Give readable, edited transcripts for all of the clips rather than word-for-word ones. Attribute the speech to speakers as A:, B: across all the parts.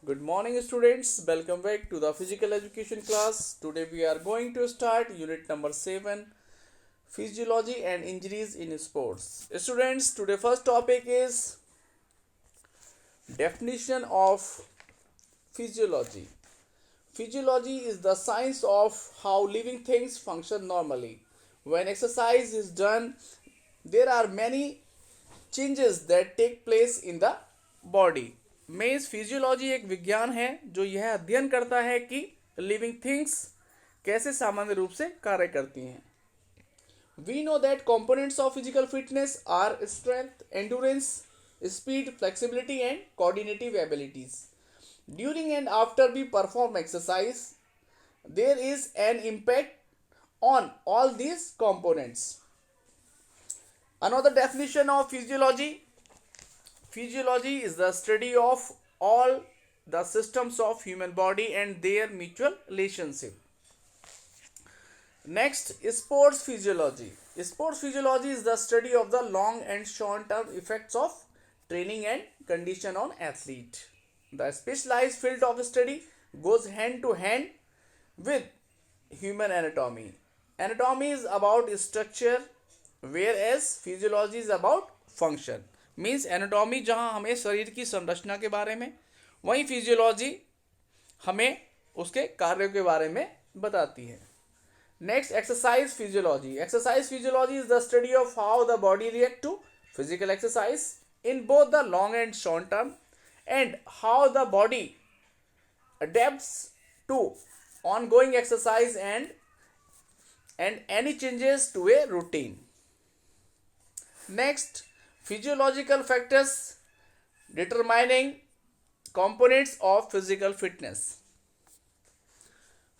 A: Good morning, students. Welcome back to the physical education class. Today we are going to start unit number 7, physiology and injuries in sports. Students, today first topic is definition of physiology. Physiology is the science of how living things function normally. When exercise is done, there are many changes that take place in the body. Means physiology एक विज्ञान है जो यह अध्ययन करता है कि living things कैसे सामान्य रूप से कार्य करती हैं. We know that components of physical fitness are strength, endurance, speed, flexibility and coordinative abilities. During and after we perform exercise there is an impact on all these components. Another definition of physiology: physiology is the study of all the systems of human body and their mutual relationship. Next, sports physiology. Sports physiology is the study of the long and short term effects of training and condition on athlete. The specialized field of study goes hand to hand with human anatomy. Anatomy is about structure, whereas physiology is about function. Means anatomy जहाँ हमें शरीर की संरचना के बारे में, वहीं physiology हमें उसके कार्यों के बारे में बताती है. Next, exercise physiology. Exercise physiology is the study of how the body react to physical exercise in both the long and short term and how the body adapts to ongoing exercise and any changes to a routine. Next, physiological factors determining components of physical fitness.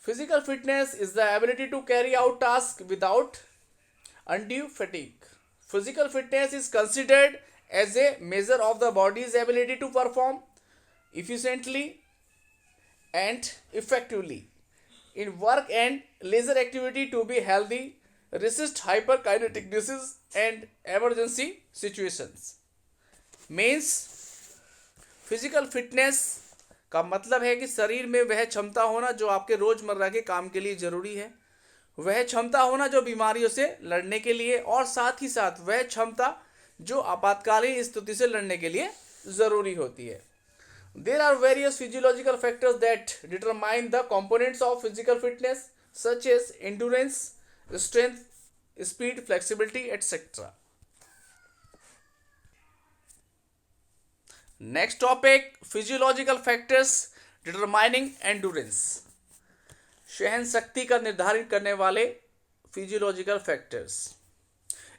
A: Physical fitness is the ability to carry out tasks without undue fatigue. Physical fitness is considered as a measure of the body's ability to perform efficiently and effectively in work and leisure activity, to be healthy, resist hyperkinetic disease and emergency situations. Means physical fitness का मतलब है कि शरीर में वह क्षमता होना जो आपके रोजमर्रा के काम के लिए जरूरी है, वह क्षमता होना जो बीमारियों से लड़ने के लिए, और साथ ही साथ वह क्षमता जो आपातकालीन स्थिति से लड़ने के लिए जरूरी होती है. There are various physiological factors that determine the components of physical fitness, such as endurance, strength, speed, flexibility, etc. Next topic: physiological factors determining endurance. सहन शक्ति का निर्धारित करने वाले physiological factors.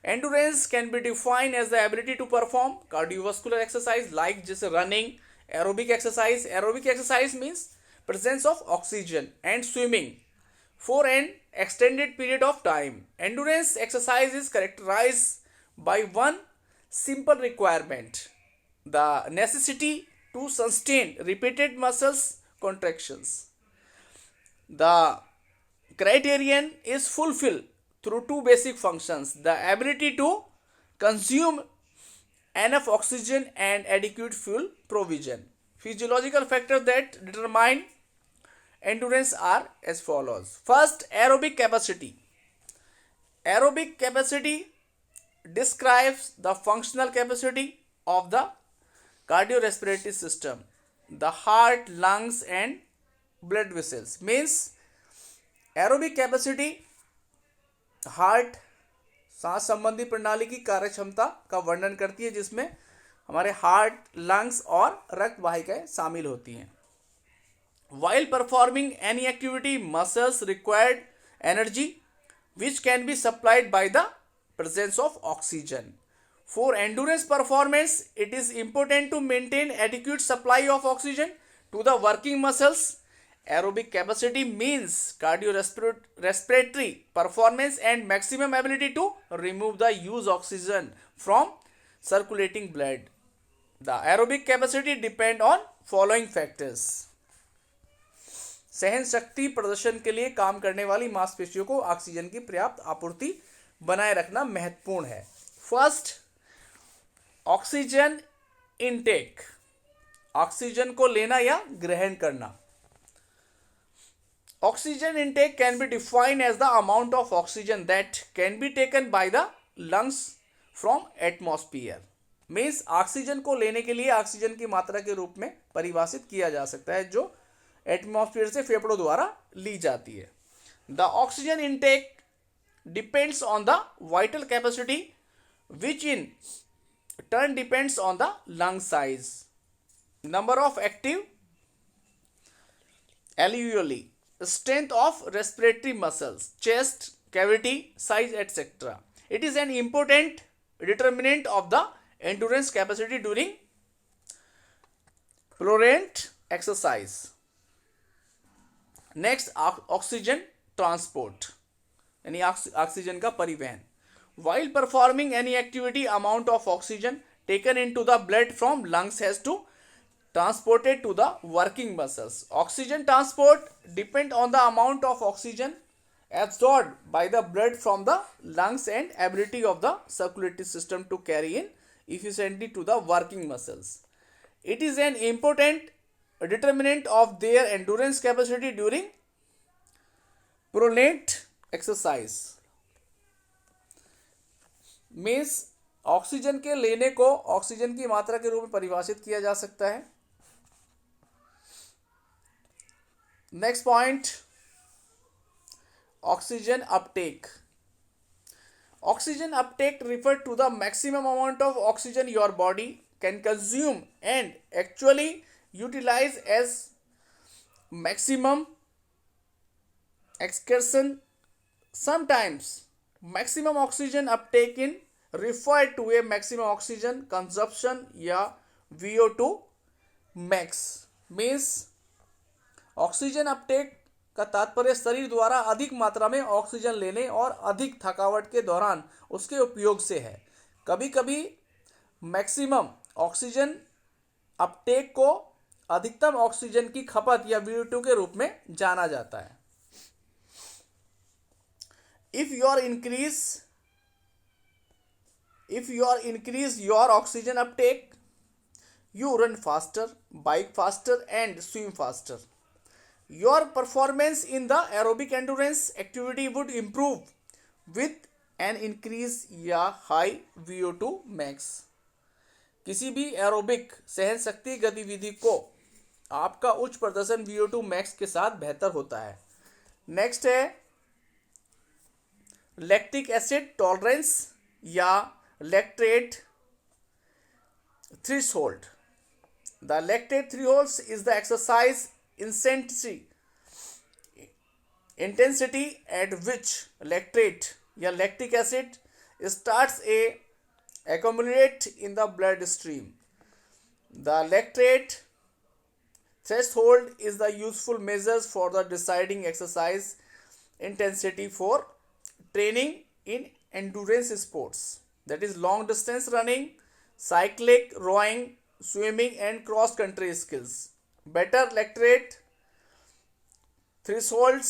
A: Endurance can be defined as the ability to perform cardiovascular exercise like just running. Aerobic exercise. Aerobic exercise means presence of oxygen and swimming for an extended period of time. Endurance exercise is characterized by one simple requirement: the necessity to sustain repeated muscles contractions. The criterion is fulfilled through two basic functions: the ability to consume enough oxygen and adequate fuel provision. Physiological factors that determine endurance are as follows. First, aerobic capacity. Aerobic capacity describes the functional capacity of the cardiorespiratory system, the heart, lungs and blood vessels. Means aerobic capacity heart, सांस संबंधी प्रणाली की कार्य क्षमता का वर्णन करती है, जिसमें हमारे हार्ट, लंग्स और रक्त वाहिकाएं शामिल होती हैं. While performing any activity, muscles required energy which can be supplied by the presence of oxygen. For endurance performance, it is important to maintain adequate supply of oxygen to the working muscles. Aerobic capacity means cardiorespiratory performance and maximum ability to remove the used oxygen from circulating blood. The aerobic capacity depend on following factors. सहन शक्ति प्रदर्शन के लिए काम करने वाली मांसपेशियों को ऑक्सीजन की पर्याप्त आपूर्ति बनाए रखना महत्वपूर्ण है. First, oxygen intake. ऑक्सीजन को लेना या ग्रहण करना। Oxygen intake can be defined as the amount of oxygen that can be taken by the lungs from atmosphere. Means oxygen को लेने के लिए ऑक्सीजन की मात्रा के रूप में परिभाषित किया जा सकता है जो एटमॉस्फेयर से फेफड़ों द्वारा ली जाती है। The oxygen intake depends on the vital capacity which in turn depends on the lung size, number of active alveoli, strength of respiratory muscles, chest cavity size, etc. It is an important determinant of the endurance capacity during prolonged exercise. Next, oxygen transport यानी oxygen का परिवहन। While performing any activity, amount of oxygen taken into the blood from lungs has to transported to the working muscles. Oxygen transport depend on the amount of oxygen absorbed by the blood from the lungs and ability of the circulatory system to carry in efficiently to the working muscles. It is an important determinant of their endurance capacity during prolonged exercise. Means oxygen के लेने को oxygen की मात्रा के रूप में परिभाषित किया जा सकता है। Next point, oxygen uptake. Oxygen uptake refer to the maximum amount of oxygen your body can consume and actually utilize as maximum excretion. Sometimes maximum oxygen uptake in refer to a maximum oxygen consumption या VO2 max. Means oxygen Uptake का तात्पर्य शरीर द्वारा अधिक मात्रा में oxygen लेने और अधिक थकावट के दौरान उसके उपयोग से है। कभी कभी मैक्सिमम ऑक्सीजन अपटेक को अधिकतम ऑक्सीजन की खपत या VO2 के रूप में जाना जाता है। If you increase your oxygen uptake, you run faster, bike faster and swim faster. Your performance in the aerobic endurance activity would improve with an increase या high VO2 max. किसी भी एरोबिक सहन शक्ति गतिविधि को आपका उच्च प्रदर्शन VO2 max के साथ बेहतर होता है। नेक्स्ट है लैक्टिक एसिड टॉलरेंस या lactate threshold. The lactate threshold is the exercise intensity at which lactate या lactic acid starts a accumulate in the bloodstream. The lactate threshold is the useful measures for the deciding exercise intensity for training in endurance sports, that is long distance running, cycling, rowing, swimming and cross country skills. Better lactate thresholds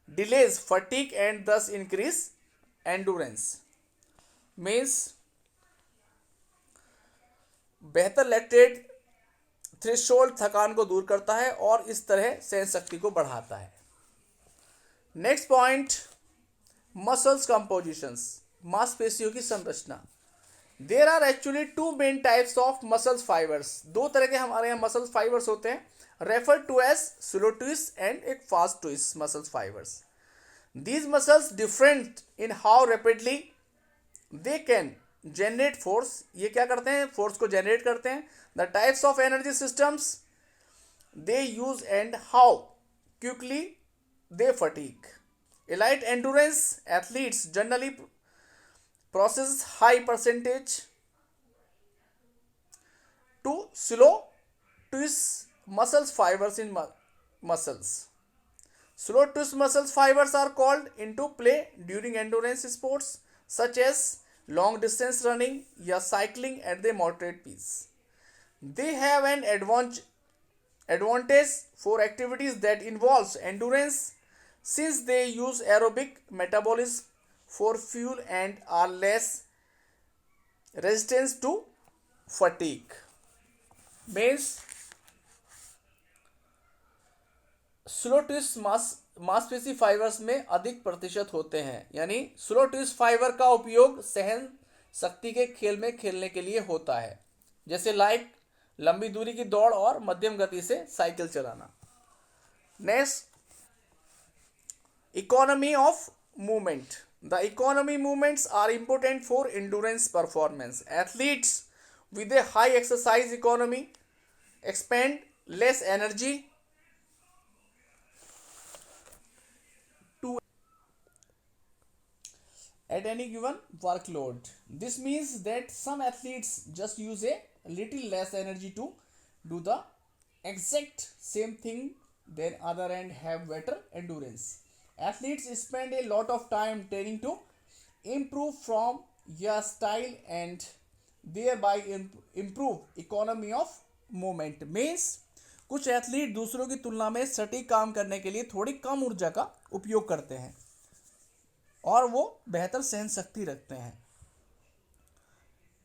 A: delays fatigue and thus increase endurance. Means बेहतर lactate threshold थकान को दूर करता है और इस तरह सहन शक्ति को बढ़ाता है। नेक्स्ट पॉइंट, मसल्स कंपोजिशंस, मांसपेशियों की संरचना। There are actually two main types of muscles fibers. दो तरह के हमारे यहाँ मसल्स फाइबर्स होते हैं, refer to as slow twist and एक fast twist muscles fibers. These muscles different in how rapidly they can generate force. ये क्या करते हैं, फोर्स को जनरेट करते हैं। The types of energy systems they use and how quickly they fatigue. Elite endurance athletes generally process high percentage to slow twist muscles fibers in muscles. Slow twist muscles fibers are called into play during endurance sports such as long distance running या cycling at the moderate pace. They have an advantage for activities that involves endurance since they use aerobic metabolism for fuel and are less resistant to fatigue. means slow twist मांसपेशी fibres में अधिक प्रतिशत होते हैं, यानी slow twist fibre का उपयोग सहन शक्ति के खेल में खेलने के लिए होता है, जैसे लाइक लंबी दूरी की दौड़ और मध्यम गति से साइकिल चलाना। Next, economy of movement. The economy movements are important for endurance performance. Athletes with a high exercise economy expend less energy to at any given workload. This means that some athletes just use a little less energy to do the exact same thing than other and have better endurance. Athletes spend a lot of time training to improve from your style and thereby improve economy of movement. Means कुछ athlete दूसरों की तुलना में सटीक काम करने के लिए थोड़ी कम ऊर्जा का उपयोग करते हैं और वो बेहतर सहन शक्ति रखते हैं,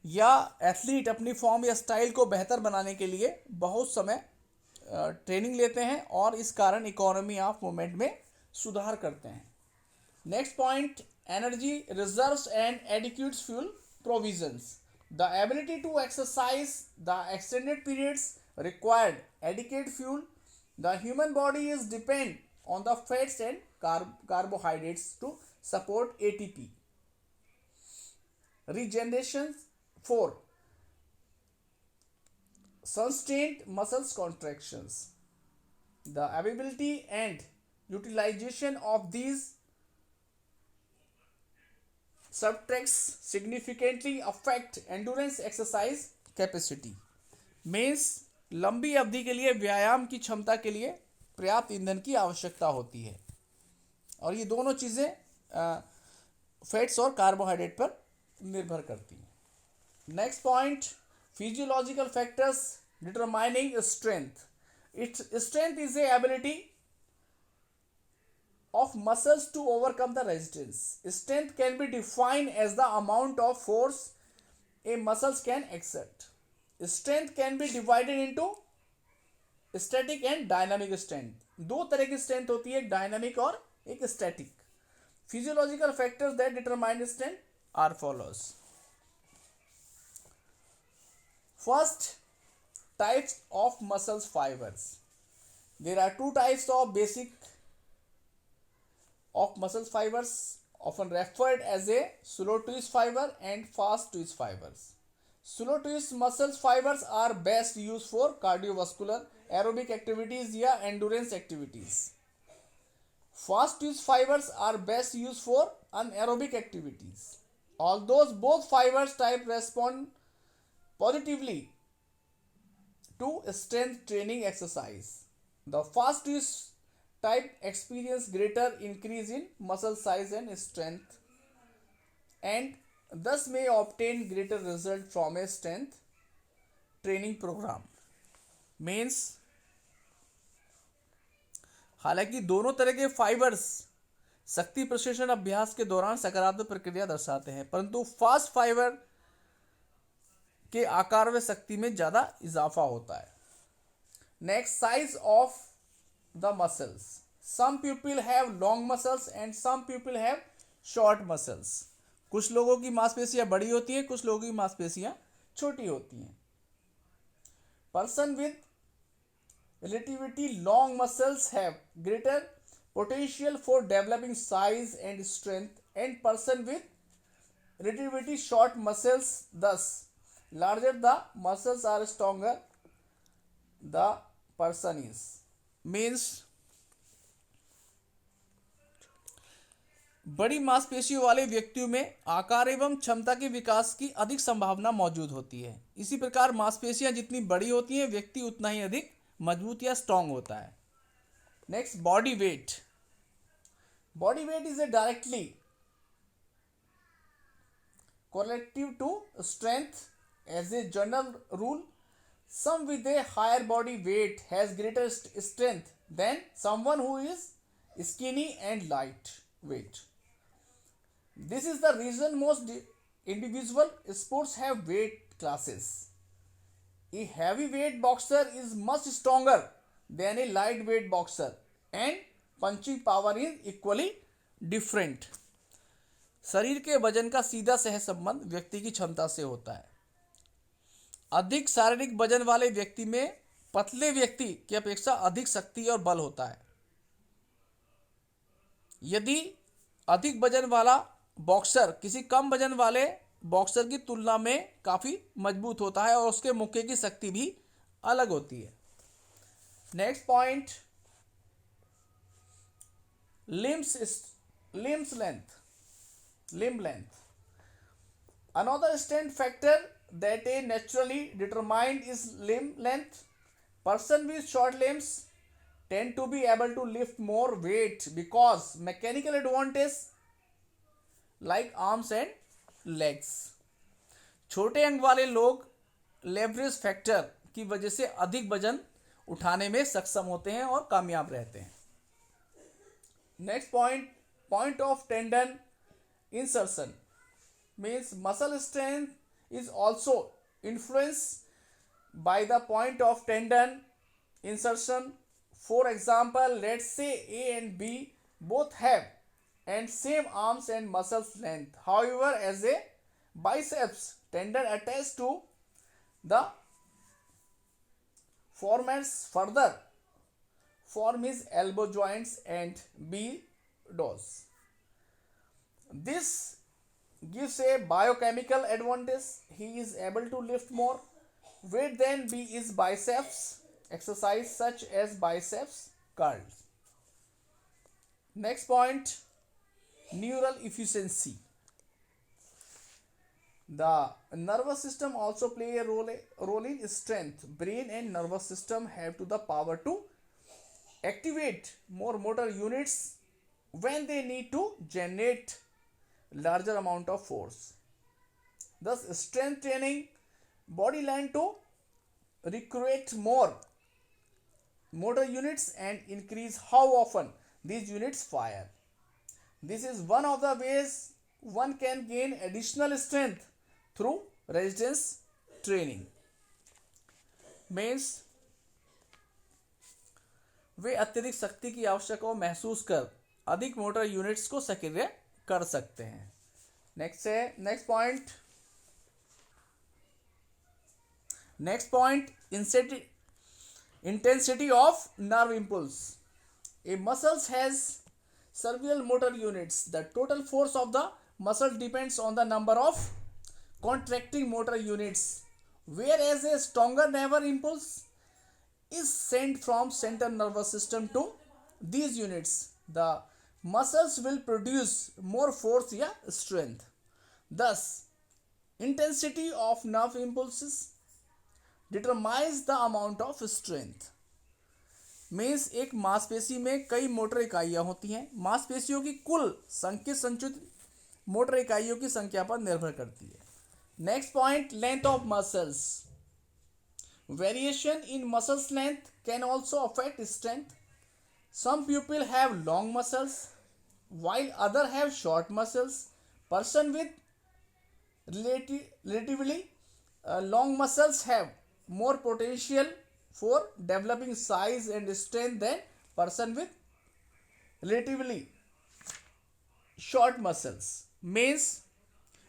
A: या एथलीट अपनी फॉर्म या स्टाइल को बेहतर बनाने के लिए बहुत समय ट्रेनिंग लेते हैं और इस कारण इकोनॉमी ऑफ मूवमेंट में सुधार करते हैं। Next point, energy reserves and adequate fuel provisions. The ability to exercise the extended periods required adequate fuel. The human body is depend on the fats and carbohydrates to support ATP. Regeneration 4. Sustained muscles contractions. The availability and utilization of these subtracts significantly affect endurance exercise capacity. Means लंबी अवधि के लिए व्यायाम की क्षमता के लिए पर्याप्त ईंधन की आवश्यकता होती है और ये दोनों चीज़ें फैट्स और कार्बोहाइड्रेट पर निर्भर करती हैं। Next point, physiological factors determining strength. Its strength is a ability of muscles to overcome the resistance. Strength can be defined as the amount of force a muscles can exert. Strength can be divided into static and dynamic strength. दो तरह की strength होती है, एक dynamic और एक static. Physiological factors that determine strength are follows. First, types of muscles fibers. There are two types of basic of muscle fibers, often referred as a slow twist fiber and fast twist fibers. Slow twist muscle fibers are best used for cardiovascular aerobic activities या endurance activities. Fast twist fibers are best used for anaerobic activities. Although both fibers type respond positively to strength training exercise, the fast twist type experience greater increase in muscle size and strength and thus may obtain greater result from a strength training program. Means हालांकि दोनों तरह के fibres शक्ति प्रशिक्षण अभ्यास के दौरान सकारात्मक प्रक्रिया दर्शाते हैं, परंतु फास्ट फाइबर के आकार व शक्ति में ज्यादा इजाफा होता है। Next, size of the muscles. Some people have long muscles and some people have short muscles. कुछ लोगों की मांसपेशियां बड़ी होती हैं, कुछ लोगों की मांसपेशियां छोटी होती हैं। Person with relatively long muscles have greater potential for developing size and strength, and person with relatively short muscles, thus larger the muscles are stronger the person is. Means बड़ी मांसपेशियों वाले व्यक्तियों में आकार एवं क्षमता के विकास की अधिक संभावना मौजूद होती है। इसी प्रकार मांसपेशियां जितनी बड़ी होती हैं, व्यक्ति उतना ही अधिक मजबूत या स्ट्रांग होता है। Next, body weight. Body weight is a directly correlative to strength as a general rule. Some with a higher body weight has greater strength than someone who is skinny and light weight. This is the reason most individual sports have weight classes. A heavyweight boxer is much stronger than a lightweight boxer and punching power is equally different. शरीर के वजन का सीधा सहसंबंध व्यक्ति की क्षमता से होता है. अधिक शारीरिक वजन वाले व्यक्ति में पतले व्यक्ति की अपेक्षा अधिक शक्ति और बल होता है. यदि अधिक वजन वाला बॉक्सर किसी कम वजन वाले बॉक्सर की तुलना में काफ़ी मजबूत होता है और उसके मुक्के की शक्ति भी अलग होती है. Next point, limb length. Another strength factor that is naturally determined is limb length. Person with short limbs tend to be able to lift more weight because mechanical advantage like arms and legs. छोटे अंग वाले लोग leverage factor की वजह से अधिक वजन उठाने में सक्षम होते हैं और कामयाब रहते हैं. Next point of tendon insertion means muscle strength is also influenced by the point of tendon insertion. For example, let's say A and B both have and same arms and muscles length. However, as a biceps tendon attached to the forearms further form his elbow joints and B does. This gives a biochemical advantage. He is able to lift more weight than B is biceps exercise such as biceps curls. Next point, neural efficiency. The nervous system also play a role in strength. Brain and nervous system have to the power to activate more motor units when they need to generate larger amount of force. Thus, strength training body learn to recruit more motor units and increase how often these units fire. This is one of the ways one can gain additional strength through resistance training. Means वे अत्यधिक शक्ति की आवश्यकता को महसूस कर अधिक motor units को सक्रिय कर सकते हैं. Next point intensity of nerve impulse. A muscles has several motor units. The total force of the muscle depends on the number of contracting motor units, whereas a stronger nerve impulse is sent from central nervous system to these units. The muscles will produce more force या strength. Thus, intensity of nerve impulses determines the amount of strength. Means एक मांसपेशी में कई motor इकाइयाँ होती हैं. मांसपेशियों की कुल संख्या संचित मोटर इकाइयों की संख्या पर निर्भर करती है. Next point, length of muscles. Variation in muscles length can also affect strength. Some people have long muscles while others have short muscles. Person with relatively long muscles have more potential for developing size and strength than person with relatively short muscles. Means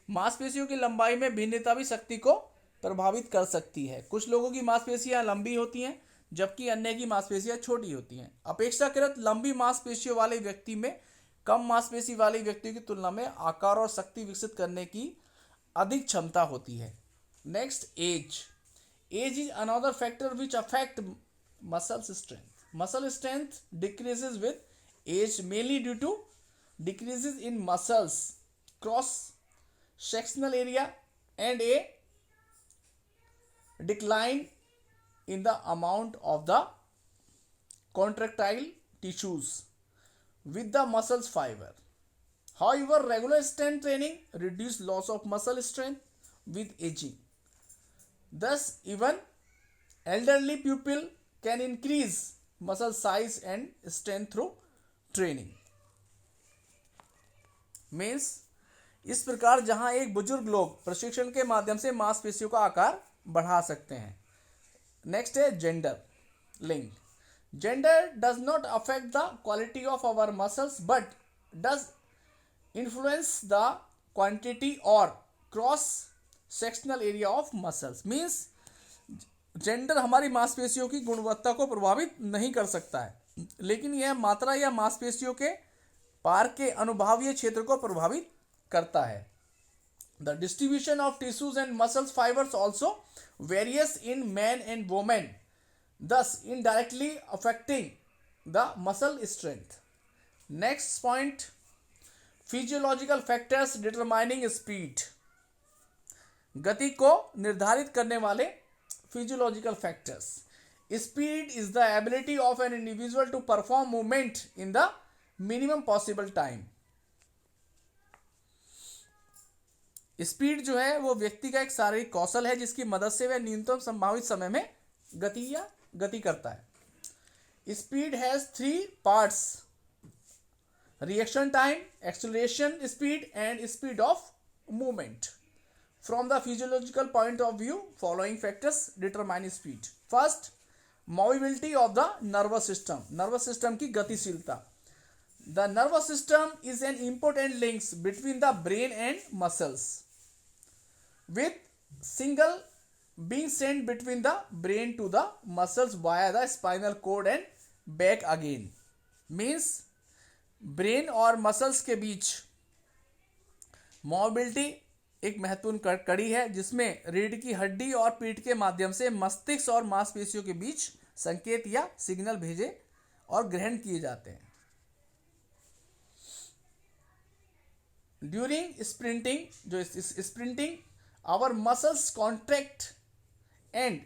A: मांसपेशियों की लंबाई में भिन्नता भी शक्ति को प्रभावित कर सकती है. कुछ लोगों की मांसपेशियां लंबी होती हैं जबकि अन्य की मांसपेशियां छोटी होती हैं. अपेक्षाकृत लंबी मांसपेशियों वाले व्यक्ति में कम मांसपेशी वाले व्यक्तियों की तुलना में आकार और शक्ति विकसित करने की अधिक क्षमता होती है. Next, age. Age is another factor which affect muscles strength. Muscle strength decreases with age mainly due to decreases in muscles cross sectional area and a decline in the amount of the contractile tissues with the muscles fiber. However, regular strength training reduces loss of muscle strength with aging. Thus, even elderly people can increase muscle size and strength through training. Means इस प्रकार जहां एक बुजुर्ग लोग प्रशिक्षण के माध्यम से मांसपेशियों का आकार बढ़ा सकते हैं, नेक्स्ट है gender link. Gender does not affect the quality of our muscles but does influence the quantity or cross sectional area of muscles. Means gender हमारी मांसपेशियों की गुणवत्ता को प्रभावित नहीं कर सकता है, लेकिन यह मात्रा या मांसपेशियों के पार के अनुभागीय क्षेत्र को प्रभावित करता है. The distribution of tissues and muscles fibers also varies in men and women, thus indirectly affecting the muscle strength. Next point, physiological factors determining speed. गति को निर्धारित करने वाले physiological factors. Speed is the ability of an individual to perform movement in the minimum possible time. Speed जो है वो व्यक्ति का एक शारीरिक कौशल है जिसकी मदद से वह न्यूनतम संभावित समय में गति करता है. Speed has 3 parts: reaction time, acceleration speed and speed of movement. From the physiological point of view, following factors determine speed. First, mobility of the nervous system. Nervous system की गतिशीलता. The nervous system is an important link between the brain and muscles, with signal being sent between the brain to the muscles via the spinal cord and back again. Means brain और muscles के बीच mobility एक महत्वपूर्ण कड़ी है जिसमें रीढ़ की हड्डी और पीठ के माध्यम से मस्तिष्क और मांसपेशियों के बीच संकेत या सिग्नल भेजे और ग्रहण किए जाते हैं. ड्यूरिंग स्प्रिंटिंग, जो sprinting our muscles contract and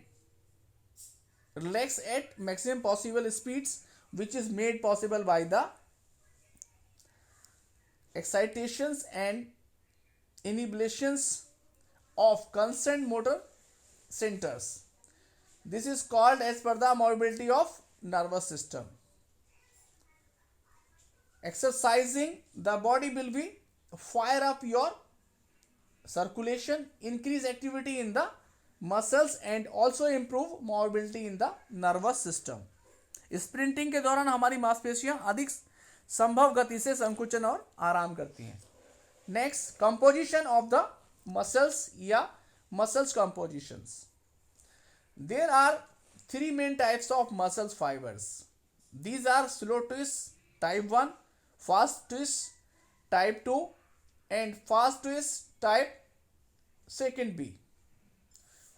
A: relax at maximum possible speeds which is made possible by the excitations and inhibitions of concerned motor centers. This is called as per the mobility of nervous system. Exercising the body will be fire up your circulation, increase activity in the muscles and also improve mobility in the nervous system. Sprinting के दौरान हमारी मांसपेशियां अधिक संभव गति से संकुचन और आराम करती हैं. Next, composition of the muscles या muscles compositions. There are 3 main types of muscles fibers. These are slow twist type 1, fast twist type 2 and fast twist type 2b.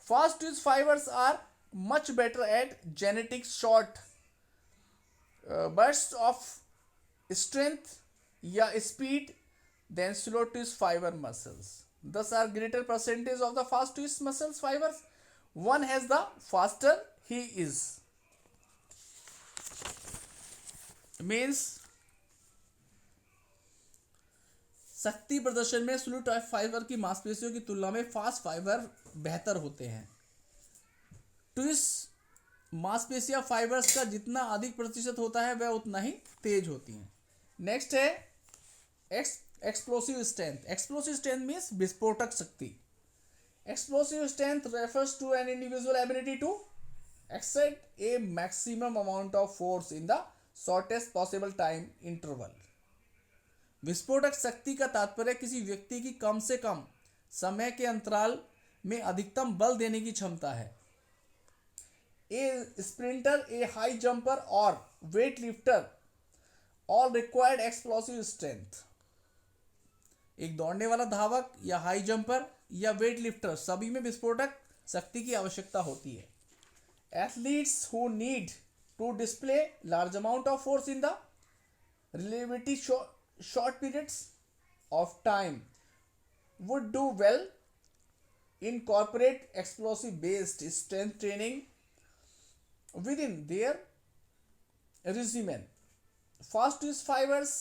A: Fast twist fibers are much better at genetic short bursts of strength या speed than slow twist fiber muscles. Thus are greater percentage of the fast twist muscles fibers. One has the faster he is. Means शक्ति प्रदर्शन में slow twist fibre की मांसपेशियों की तुलना में fast fibre बेहतर होते हैं. ट्विस्ट मांसपेशियां फाइबर्स का जितना अधिक प्रतिशत होता है वह उतना ही तेज होती हैं. नेक्स्ट है explosive strength. Explosive strength means विस्फोटक शक्ति. Explosive strength refers to an individual ability to exert a maximum amount of force in the shortest possible time interval. विस्फोटक शक्ति का तात्पर्य किसी व्यक्ति की कम से कम समय के अंतराल में अधिकतम बल देने की क्षमता है. A sprinter, a high jumper और weight lifter all required explosive strength. एक दौड़ने वाला धावक या हाई जंपर या वेट लिफ्टर सभी में विस्फोटक शक्ति की आवश्यकता होती है. Athletes who need to display large amount of force in the relatively short periods of time would do well incorporate explosive based strength training within their regimen. Fast twist fibers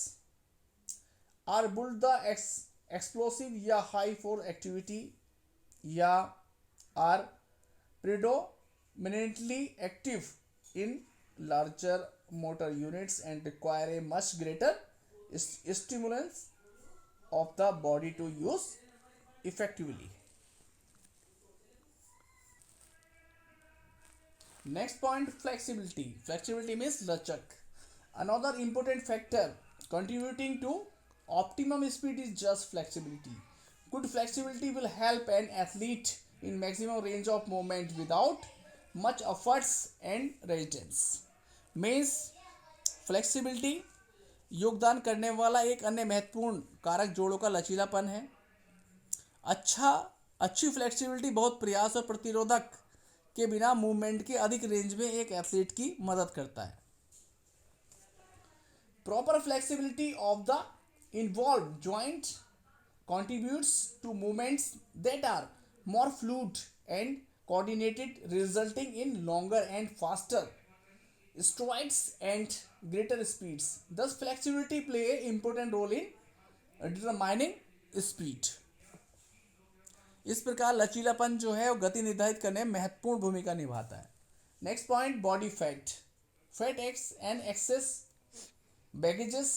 A: are built the explosive या high force activity या are predominantly active in larger motor units and require a much greater stimulus of the body to use effectively. Next point, flexibility. Flexibility means lachak. Another important factor contributing to optimum speed is just flexibility. Good flexibility will help an athlete in maximum range of movement without much efforts and resistance. Means flexibility योगदान करने वाला एक अन्य महत्वपूर्ण कारक जोड़ों का लचीलापन है। अच्छी फ्लेक्सिबिलिटी बहुत प्रयास और प्रतिरोधक के बिना मूवमेंट के अधिक रेंज में एक एथलीट की मदद करता है। Proper flexibility of the involve joint contributes to movements that are more fluid and coordinated, resulting in longer and faster strides and greater speeds. Thus, flexibility play an important role in determining speed. इस प्रकार लचीलापन जो है वो गति निर्धारित करने में महत्वपूर्ण भूमिका निभाता है। Next point, body fat. Fat acts and excess baggages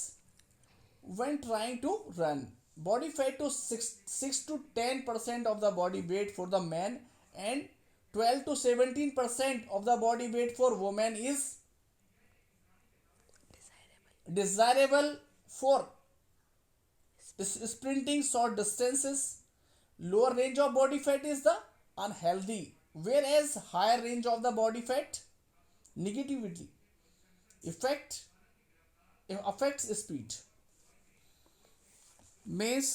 A: when trying to run. Body fat to 6 to 10% of the body weight for the man and 12 to 17% of the body weight for women is desirable for sprinting short distances. Lower range of body fat is the unhealthy, whereas higher range of the body fat negatively affects speed. Means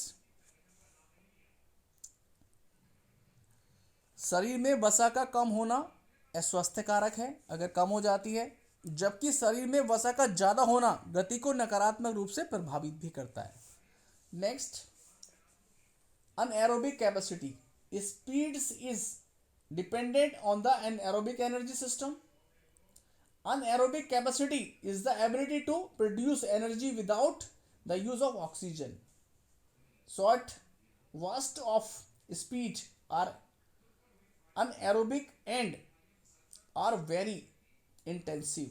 A: शरीर में वसा का कम होना अस्वास्थ्य कारक है अगर कम हो जाती है, जबकि शरीर में वसा का ज़्यादा होना गति को नकारात्मक रूप से प्रभावित भी करता है। Next, anaerobic capacity. Speeds is dependent on the anaerobic energy system. Anaerobic capacity is the ability to produce energy without the use of oxygen. Short bursts of speed are anaerobic and are very intensive.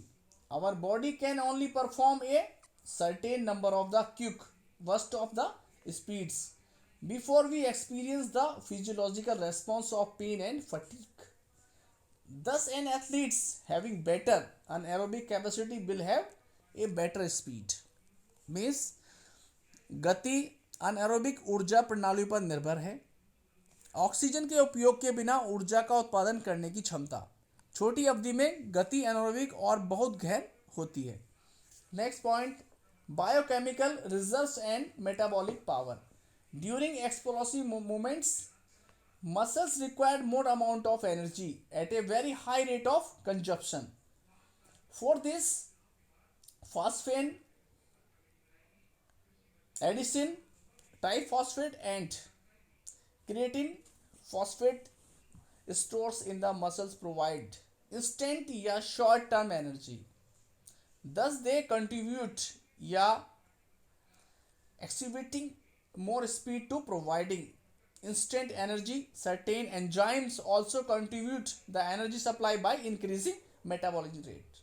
A: Our body can only perform a certain number of the quick bursts of the speeds before we experience the physiological response of pain and fatigue. Thus, an athletes having better anaerobic capacity will have a better speed. Means गति anaerobic ऊर्जा प्रणाली पर निर्भर है। Oxygen के उपयोग के बिना ऊर्जा का उत्पादन करने की क्षमता छोटी अवधि में गति एनारोबिक और बहुत गहन होती है। Next point, biochemical reserves and metabolic power. During explosive movements muscles require more amount of energy at a very high rate of consumption. For this, phosphate addition, triphosphate and creatine phosphate stores in the muscles provide instant या short term energy. Thus they contribute या exhibiting more speed to providing instant energy. Certain enzymes also contribute the energy supply by increasing metabolism rate.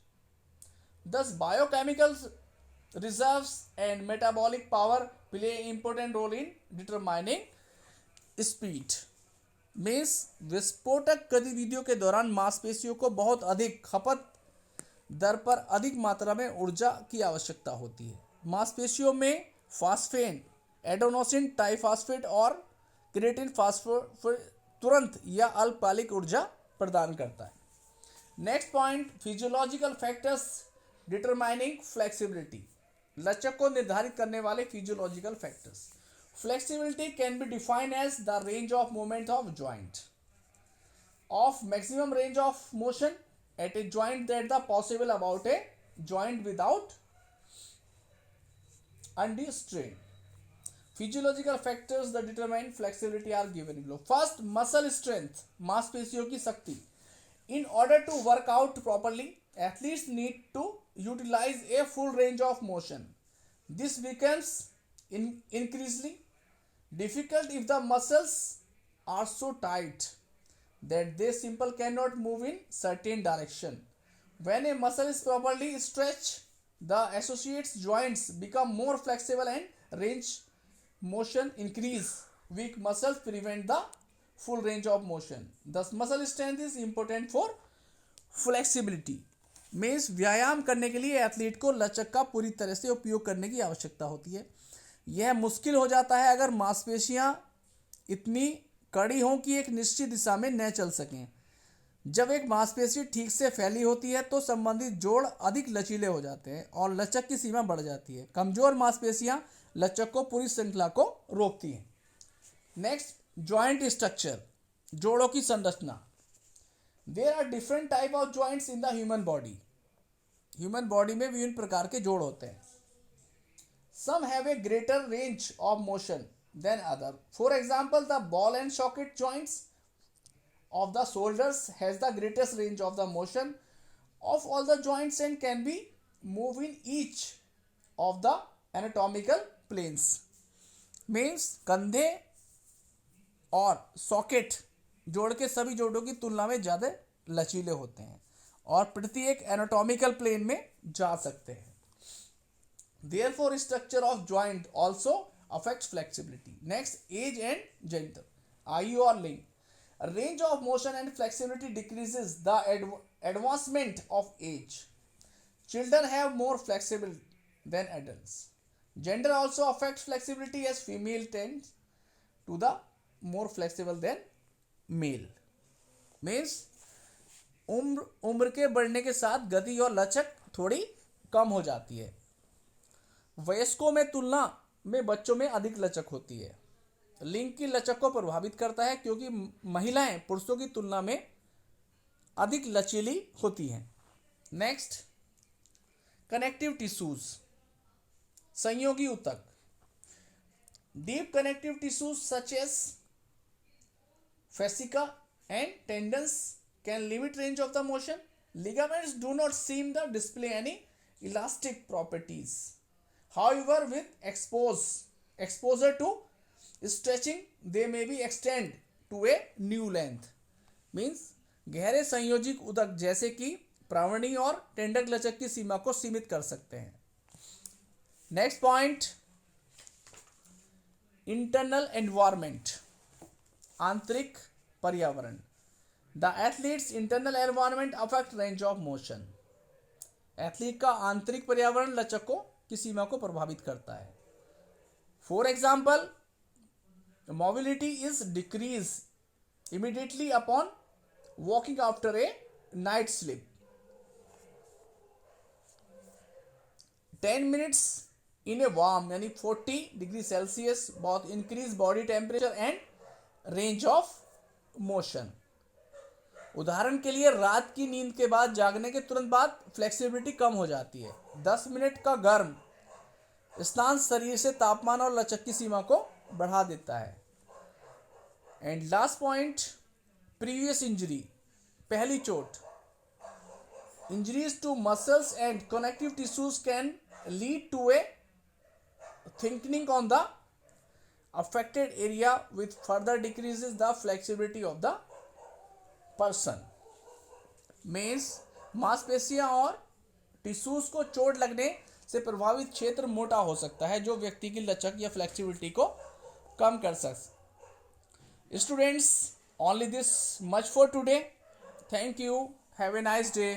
A: Thus biochemical reserves and metabolic power play an important role in determining speed. Means विस्फोटक गतिविधियों के दौरान मांसपेशियों को बहुत अधिक खपत दर पर अधिक मात्रा में ऊर्जा की आवश्यकता होती है। मांसपेशियों में फास्फेट, एडेनोसिन ट्राइफॉस्फेट और क्रिएटिन फास्फोरेट तुरंत या अल्पकालिक ऊर्जा प्रदान करता है। Next point, physiological factors determining flexibility. लचक को निर्धारित करने वाले physiological factors. Flexibility can be defined as the range of movement of joint of maximum range of motion at a joint that the possible about a joint without undue strain. Physiological factors that determine flexibility are given below. First, muscle strength, मांसपेशियों की शक्ति. In order to work out properly, athletes need to utilize a full range of motion. This becomes increasingly difficult if the muscles are so tight that they simply cannot move in certain direction. When a muscle is properly stretched, the associated joints become more flexible and range motion increase. Weak muscles prevent the full range of motion. Thus muscle strength is important for flexibility means व्यायाम करने के लिए athlete को लचक का पूरी तरह से उपयोग करने की आवश्यकता होती है। यह मुश्किल हो जाता है अगर मांसपेशियां इतनी कड़ी हों कि एक निश्चित दिशा में न चल सकें। जब एक मांसपेशी ठीक से फैली होती है तो संबंधित जोड़ अधिक लचीले हो जाते हैं और लचक की सीमा बढ़ जाती है। कमजोर मांसपेशियां लचक को पूरी श्रृंखला को रोकती हैं। नेक्स्ट, जॉइंट स्ट्रक्चर, जोड़ों की संरचना। There are different type of joints in the human body. Human body में विभिन्न प्रकार के जोड़ होते हैं। Some have a greater range of motion than other. For example, the ball and socket joints of the shoulders has the greatest range of the motion of all the joints and can be moved in each of the anatomical planes. Means कंधे और socket जोड़ के सभी जोड़ों की तुलना में ज़्यादा लचीले होते हैं और प्रत्येक एनाटॉमिकल प्लेन में जा सकते हैं। Therefore, structure of joint also affects flexibility. Next, age and gender. आयु और लिंग। Range of motion and flexibility decreases the advancement of age. Children have more flexibility than adults. Gender also affects flexibility as female tends to the more flexible than male. Means उम्र के बढ़ने के साथ गति और लचक थोड़ी कम हो जाती है। वयस्कों में तुलना में बच्चों में अधिक लचक होती है। लिंग की लचक को प्रभावित करता है क्योंकि महिलाएं पुरुषों की तुलना में अधिक लचीली होती हैं। नेक्स्ट, कनेक्टिव टिश्यूज, संयोगी ऊतक। Deep connective tissues such as fascia and tendons can limit range of the motion. Ligaments do not seem to display any elastic properties. However, with exposure to stretching, they may be extend to a new length. Means गहरे संयोजिक ऊतक जैसे कि प्रावणी और tender लचक की सीमा को सीमित कर सकते हैं। नेक्स्ट पॉइंट, इंटरनल एनवायरमेंट, आंतरिक पर्यावरण। The athletes internal environment affect range of motion. Athlete का आंतरिक पर्यावरण लचकों की सीमा को प्रभावित करता है। For example, mobility is decrease immediately upon walking after a night sleep. 10 minutes in a warm यानी 40 डिग्री सेल्सियस बहुत increase body temperature and range of motion. उदाहरण के लिए रात की नींद के बाद जागने के तुरंत बाद फ्लेक्सिबिलिटी कम हो जाती है। 10 मिनट का गर्म स्नान शरीर से तापमान और लचक की सीमा को बढ़ा देता है। And last point, previous injury, पहली चोट। Injuries to muscles and connective tissues can lead to a thickening on the affected area with further decreases the flexibility of the person. Means मांसपेशियां और टिश्यूज को चोट लगने से प्रभावित क्षेत्र मोटा हो सकता है जो व्यक्ति की लचक या फ्लेक्सिबिलिटी को कम कर सकता। Students, only this much for today. Thank you. Have a nice day.